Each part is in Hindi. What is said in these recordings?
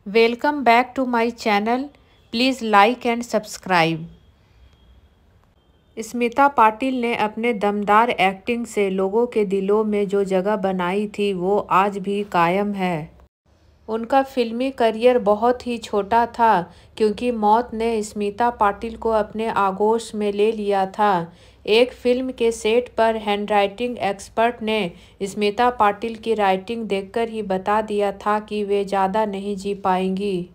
Welcome back to my channel. Please like and subscribe. Smita Patil ने अपने दमदार एक्टिंग से लोगों के दिलों में जो जगह बनाई थी वो आज भी कायम है। उनका फिल्मी करियर बहुत ही छोटा था क्योंकि मौत ने स्मिता पाटिल को अपने आगोश में ले लिया था। एक फिल्म के सेट पर हैंडराइटिंग एक्सपर्ट ने स्मिता पाटिल की राइटिंग देखकर ही बता दिया था कि वे ज़्यादा नहीं जी पाएंगी।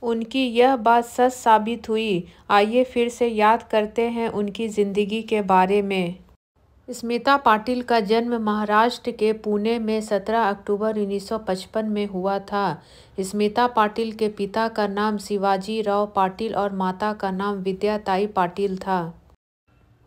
उनकी यह बात सच साबित हुई। आइए फिर से याद करते हैं उनकी ज़िंदगी के बारे में। स्मिता पाटिल का जन्म महाराष्ट्र के पुणे में 17 अक्टूबर 1955 में हुआ था। स्मिता पाटिल के पिता का नाम शिवाजी राव पाटिल और माता का नाम विद्याताई पाटिल था।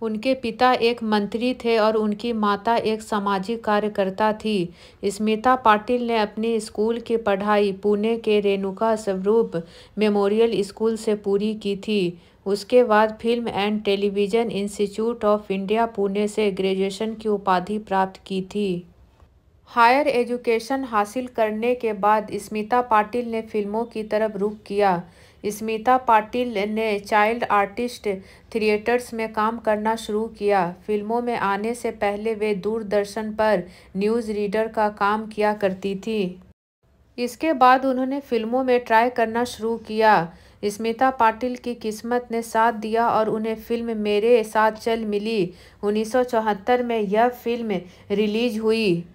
उनके पिता एक मंत्री थे और उनकी माता एक सामाजिक कार्यकर्ता थी। स्मिता पाटिल ने अपनी स्कूल की पढ़ाई पुणे के रेणुका स्वरूप मेमोरियल स्कूल से पूरी की थी। उसके बाद film and television institute of India Pune से ग्रेजुएशन की उपाधि प्राप्त की थी। हायर एजुकेशन हासिल करने के बाद स्मिता पाटिल ने फिल्मों की तरफ रुख किया। स्मिता पाटिल ने चाइल्ड आर्टिस्ट थिएटर्स में काम करना शुरू किया। फिल्मों में आने से पहले वे दूरदर्शन पर न्यूज़ रीडर का काम किया करती थी। इसके बाद उन्होंने फिल्मों में ट्राई करना शुरू किया। स्मिता पाटिल की किस्मत ने साथ दिया और उन्हें फिल्म मेरे साथ चल मिली 1974 में यह फिल्म रिलीज हुई।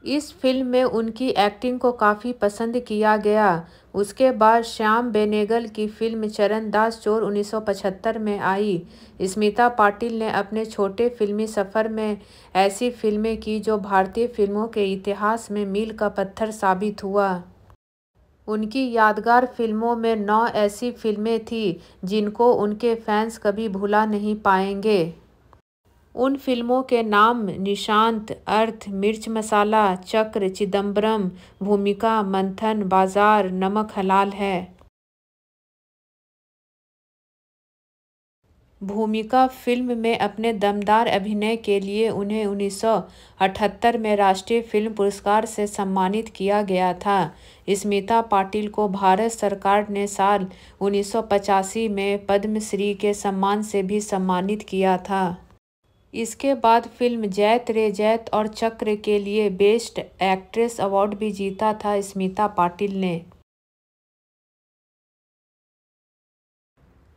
इस फिल्म में उनकी एक्टिंग को काफ़ी पसंद किया गया। उसके बाद श्याम बेनेगल की फिल्म चरणदास चोर 1975 में आई। स्मिता पाटिल ने अपने छोटे फिल्मी सफ़र में ऐसी फिल्में की जो भारतीय फिल्मों के इतिहास में मील का पत्थर साबित हुआ। उनकी यादगार फिल्मों में 9 ऐसी फिल्में थीं जिनको उनके फैंस कभी भुला नहीं पाएंगे। उन फिल्मों के नाम निशांत, अर्थ, मिर्च मसाला, चक्र, चिदम्बरम, भूमिका, मंथन, बाजार, नमक हलाल है। भूमिका फिल्म में अपने दमदार अभिनय के लिए उन्हें 1978 में राष्ट्रीय फिल्म पुरस्कार से सम्मानित किया गया था। स्मिता पाटिल को भारत सरकार ने साल 1985 में पद्मश्री के सम्मान से भी सम्मानित किया था। इसके बाद फिल्म जैत रे जैत और चक्र के लिए बेस्ट एक्ट्रेस अवार्ड भी जीता था स्मिता पाटिल ने।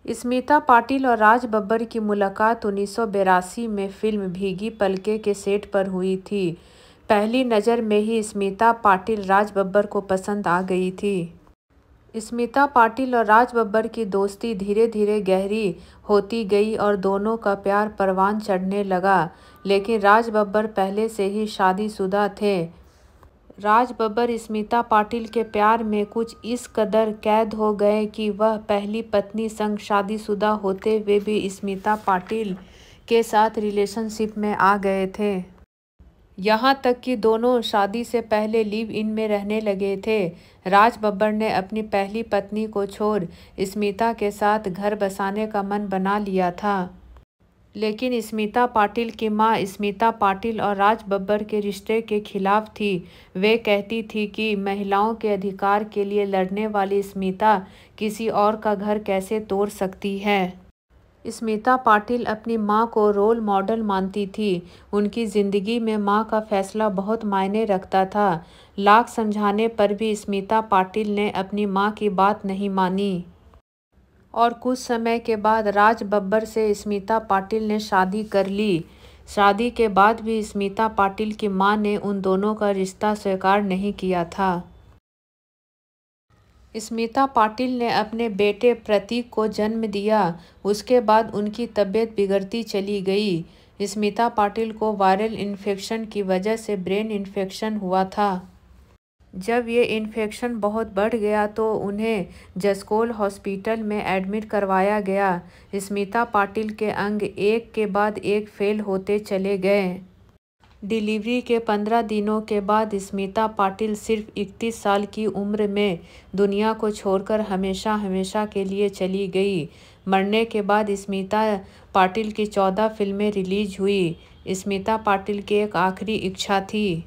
स्मिता पाटिल और राज बब्बर की मुलाकात 1982 में फिल्म भीगी पलके के सेट पर हुई थी। पहली नज़र में ही स्मिता पाटिल राज बब्बर को पसंद आ गई थी। स्मिता पाटिल और राज बब्बर की दोस्ती धीरे धीरे गहरी होती गई और दोनों का प्यार परवान चढ़ने लगा। लेकिन राज बब्बर पहले से ही शादीशुदा थे। राज बब्बर स्मिता पाटिल के प्यार में कुछ इस कदर कैद हो गए कि वह पहली पत्नी संग शादीशुदा होते हुए भी स्मिता पाटिल के साथ रिलेशनशिप में आ गए थे। यहाँ तक कि दोनों शादी से पहले लिव इन में रहने लगे थे। राज बब्बर ने अपनी पहली पत्नी को छोड़ स्मिता के साथ घर बसाने का मन बना लिया था। लेकिन स्मिता पाटिल की मां स्मिता पाटिल और राज बब्बर के रिश्ते के खिलाफ थी। वे कहती थी कि महिलाओं के अधिकार के लिए लड़ने वाली स्मिता किसी और का घर कैसे तोड़ सकती है। स्मिता पाटिल अपनी मां को रोल मॉडल मानती थी। उनकी ज़िंदगी में मां का फैसला बहुत मायने रखता था। लाख समझाने पर भी स्मिता पाटिल ने अपनी मां की बात नहीं मानी और कुछ समय के बाद राज बब्बर से स्मिता पाटिल ने शादी कर ली। शादी के बाद भी स्मिता पाटिल की मां ने उन दोनों का रिश्ता स्वीकार नहीं किया था। स्मिता पाटिल ने अपने बेटे प्रतीक को जन्म दिया। उसके बाद उनकी तबीयत बिगड़ती चली गई। स्मिता पाटिल को वायरल इन्फेक्शन की वजह से ब्रेन इन्फेक्शन हुआ था। जब ये इन्फेक्शन बहुत बढ़ गया तो उन्हें जसकोल हॉस्पिटल में एडमिट करवाया गया। स्मिता पाटिल के अंग एक के बाद एक फेल होते चले गए। डिलीवरी के 15 दिनों के बाद स्मिता पाटिल सिर्फ 31 साल की उम्र में दुनिया को छोड़कर हमेशा हमेशा के लिए चली गई। मरने के बाद स्मिता पाटिल की 14 फिल्में रिलीज हुई। स्मिता पाटिल की एक आखिरी इच्छा थी।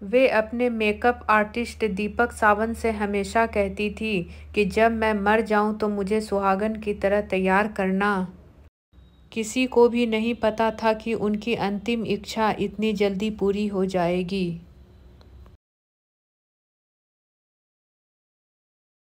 वे अपने मेकअप आर्टिस्ट दीपक सावंत से हमेशा कहती थी कि जब मैं मर जाऊं तो मुझे सुहागन की तरह तैयार करना। किसी को भी नहीं पता था कि उनकी अंतिम इच्छा इतनी जल्दी पूरी हो जाएगी।